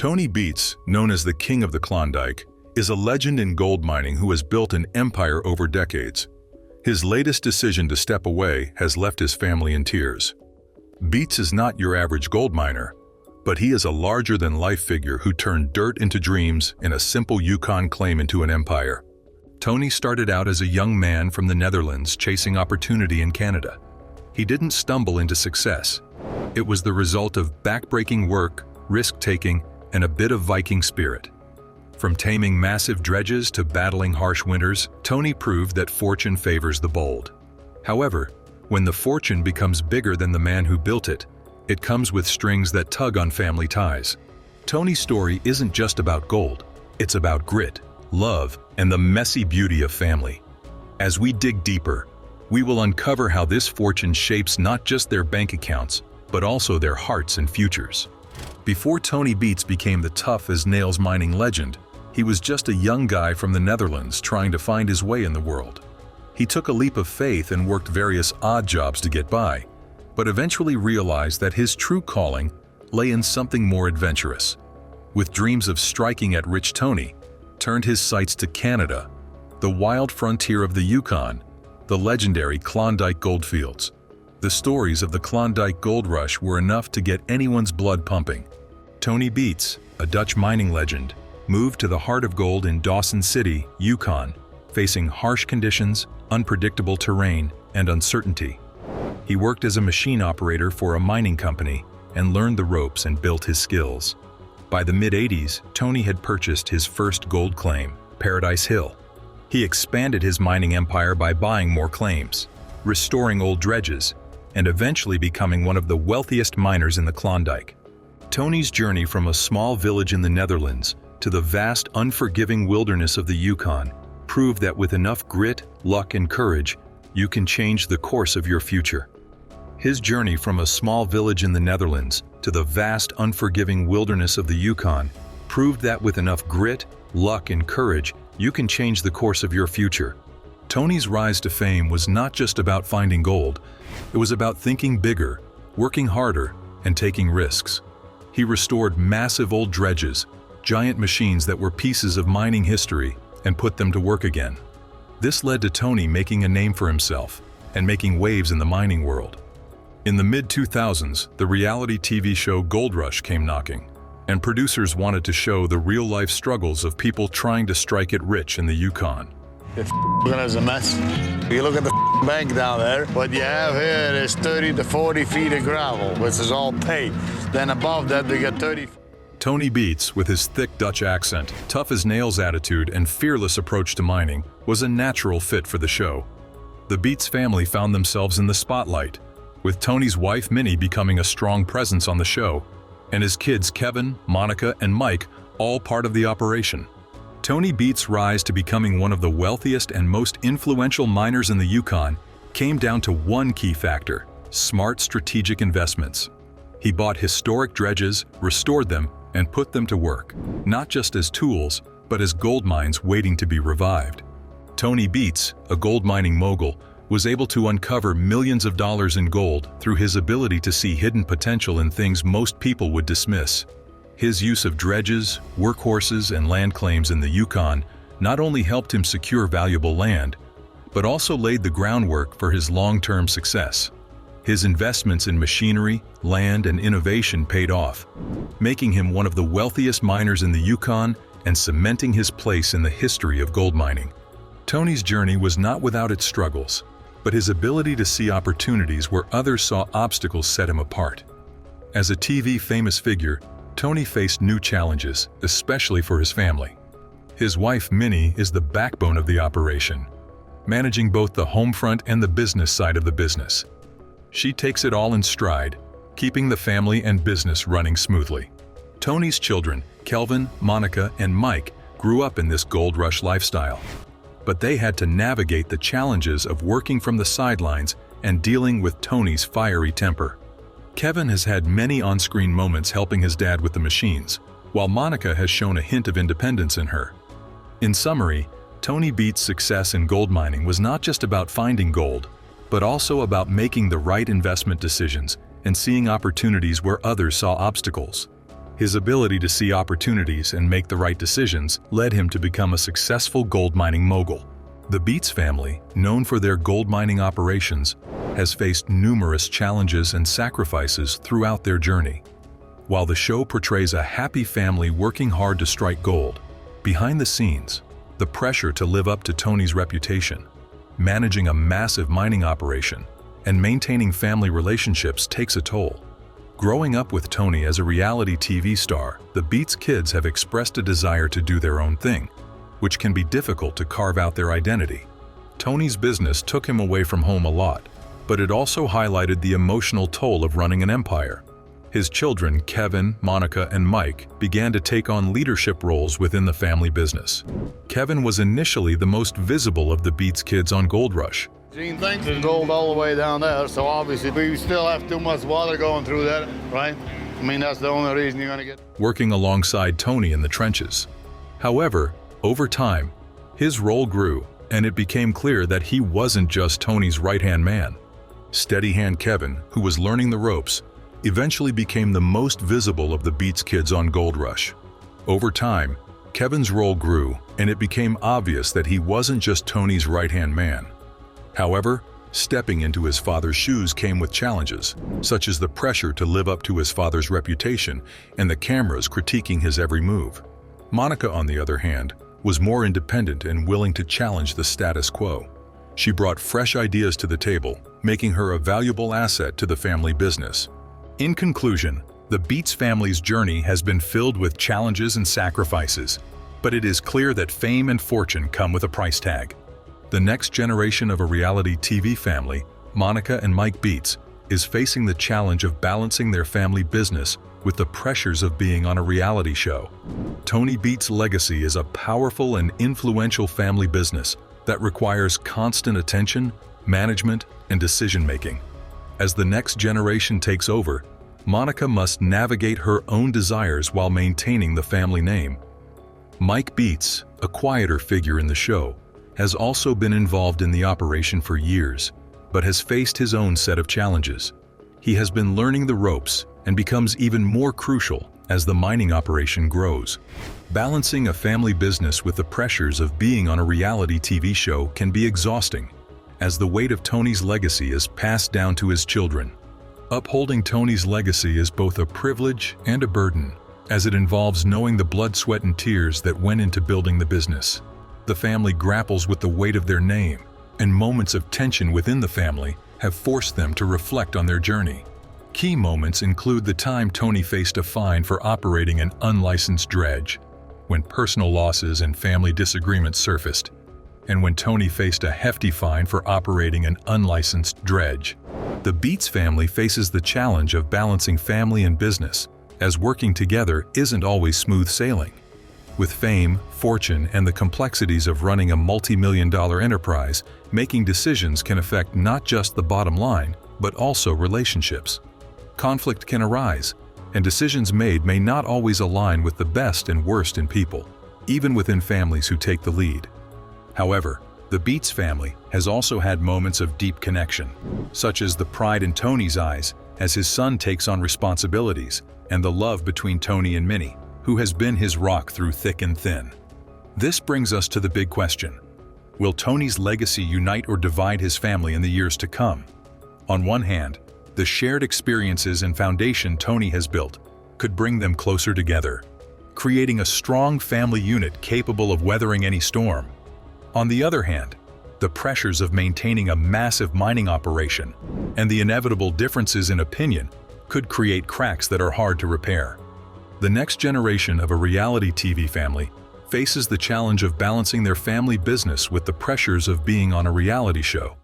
Tony Beets, known as the King of the Klondike, is a legend in gold mining who has built an empire over decades. His latest decision to step away has left his family in tears. Beets is not your average gold miner, but he is a larger-than-life figure who turned dirt into dreams and a simple Yukon claim into an empire. Tony started out as a young man from the Netherlands chasing opportunity in Canada. He didn't stumble into success. It was the result of backbreaking work, risk-taking, and a bit of Viking spirit. From taming massive dredges to battling harsh winters, Tony proved that fortune favors the bold. However, when the fortune becomes bigger than the man who built it, it comes with strings that tug on family ties. Tony's story isn't just about gold. It's about grit, love, and the messy beauty of family. As we dig deeper, we will uncover how this fortune shapes not just their bank accounts, but also their hearts and futures. Before Tony Beets became the tough-as-nails mining legend, he was just a young guy from the Netherlands trying to find his way in the world. He took a leap of faith and worked various odd jobs to get by, but eventually realized that his true calling lay in something more adventurous. With dreams of striking at rich Tony, turned his sights to Canada, the wild frontier of the Yukon, the legendary Klondike goldfields. The stories of the Klondike gold rush were enough to get anyone's blood pumping. Tony Beets, a Dutch mining legend, moved to the heart of gold in Dawson City, Yukon, facing harsh conditions, unpredictable terrain, and uncertainty. He worked as a machine operator for a mining company and learned the ropes and built his skills. By the mid-80s, Tony had purchased his first gold claim, Paradise Hill. He expanded his mining empire by buying more claims, restoring old dredges, and eventually becoming one of the wealthiest miners in the Klondike. Tony's journey from a small village in the Netherlands to the vast, unforgiving wilderness of the Yukon proved that with enough grit, luck, and courage, you can change the course of your future. His journey from a small village in the Netherlands to the vast, unforgiving wilderness of the Yukon proved that with enough grit, luck, and courage, you can change the course of your future. Tony's rise to fame was not just about finding gold. It was about thinking bigger, working harder, and taking risks. He restored massive old dredges, giant machines that were pieces of mining history, and put them to work again. This led to Tony making a name for himself and making waves in the mining world. In the mid-2000s, the reality TV show Gold Rush came knocking, and producers wanted to show the real-life struggles of people trying to strike it rich in the Yukon. It is a mess. You look at the bank down there, what you have here is 30 to 40 feet of gravel, which is all paid. Then above that, they get 30. Tony Beets, with his thick Dutch accent, tough-as-nails attitude, and fearless approach to mining, was a natural fit for the show. The Beets family found themselves in the spotlight, with Tony's wife Minnie becoming a strong presence on the show, and his kids Kevin, Monica, and Mike all part of the operation. Tony Beets' rise to becoming one of the wealthiest and most influential miners in the Yukon came down to one key factor: smart strategic investments. He bought historic dredges, restored them, and put them to work, not just as tools, but as gold mines waiting to be revived. Tony Beets, a gold mining mogul, was able to uncover millions of dollars in gold through his ability to see hidden potential in things most people would dismiss. His use of dredges, workhorses, and land claims in the Yukon not only helped him secure valuable land, but also laid the groundwork for his long-term success. His investments in machinery, land, and innovation paid off, making him one of the wealthiest miners in the Yukon and cementing his place in the history of gold mining. Tony's journey was not without its struggles, but his ability to see opportunities where others saw obstacles set him apart. As a TV famous figure, Tony faced new challenges, especially for his family. His wife Minnie is the backbone of the operation, managing both the home front and the business side of the business. She takes it all in stride, keeping the family and business running smoothly. Tony's children, Kelvin, Monica, and Mike, grew up in this gold rush lifestyle, but they had to navigate the challenges of working from the sidelines and dealing with Tony's fiery temper. Kevin has had many on-screen moments helping his dad with the machines, while Monica has shown a hint of independence in her. In summary, Tony Beets' success in gold mining was not just about finding gold, but also about making the right investment decisions and seeing opportunities where others saw obstacles. His ability to see opportunities and make the right decisions led him to become a successful gold mining mogul. The Beets family, known for their gold mining operations, has faced numerous challenges and sacrifices throughout their journey. While the show portrays a happy family working hard to strike gold, behind the scenes, the pressure to live up to Tony's reputation, managing a massive mining operation, and maintaining family relationships takes a toll. Growing up with Tony as a reality TV star, the Beets kids have expressed a desire to do their own thing, which can be difficult to carve out their identity. Tony's business took him away from home a lot, but it also highlighted the emotional toll of running an empire. His children, Kevin, Monica, and Mike, began to take on leadership roles within the family business. Kevin was initially the most visible of the Beets kids on Gold Rush. Gene thinks there's gold all the way down there, so obviously we still have too much water going through that, right? I mean, that's the only reason you're gonna get... Working alongside Tony in the trenches. However, over time, his role grew, and it became clear that he wasn't just Tony's right-hand man. Steady hand Kevin, who was learning the ropes, eventually became the most visible of the Beets kids on Gold Rush. Over time, Kevin's role grew, and it became obvious that he wasn't just Tony's right-hand man. However, stepping into his father's shoes came with challenges, such as the pressure to live up to his father's reputation and the cameras critiquing his every move. Monica, on the other hand, was more independent and willing to challenge the status quo. She brought fresh ideas to the table, making her a valuable asset to the family business. In conclusion, the Beets family's journey has been filled with challenges and sacrifices, but it is clear that fame and fortune come with a price tag. The next generation of a reality TV family, Monica and Mike Beets, is facing the challenge of balancing their family business with the pressures of being on a reality show. Tony Beets' legacy is a powerful and influential family business that requires constant attention, management, and decision-making. As the next generation takes over, Monica must navigate her own desires while maintaining the family name. Mike Beets, a quieter figure in the show, has also been involved in the operation for years, but has faced his own set of challenges. He has been learning the ropes and becomes even more crucial as the mining operation grows. Balancing a family business with the pressures of being on a reality TV show can be exhausting, as the weight of Tony's legacy is passed down to his children. Upholding Tony's legacy is both a privilege and a burden, as it involves knowing the blood, sweat, and tears that went into building the business. The family grapples with the weight of their name, and moments of tension within the family have forced them to reflect on their journey. Key moments include the time Tony faced a fine for operating an unlicensed dredge, when personal losses and family disagreements surfaced, and when Tony faced a hefty fine for operating an unlicensed dredge. The Beets family faces the challenge of balancing family and business, as working together isn't always smooth sailing. With fame, fortune, and the complexities of running a multi-million-dollar enterprise, making decisions can affect not just the bottom line, but also relationships. Conflict can arise, and decisions made may not always align with the best and worst in people, even within families who take the lead. However, the Beets family has also had moments of deep connection, such as the pride in Tony's eyes as his son takes on responsibilities, and the love between Tony and Minnie, who has been his rock through thick and thin. This brings us to the big question: will Tony's legacy unite or divide his family in the years to come? On one hand, the shared experiences and foundation Tony has built could bring them closer together, creating a strong family unit capable of weathering any storm. On the other hand, the pressures of maintaining a massive mining operation and the inevitable differences in opinion could create cracks that are hard to repair. The next generation of a reality TV family faces the challenge of balancing their family business with the pressures of being on a reality show.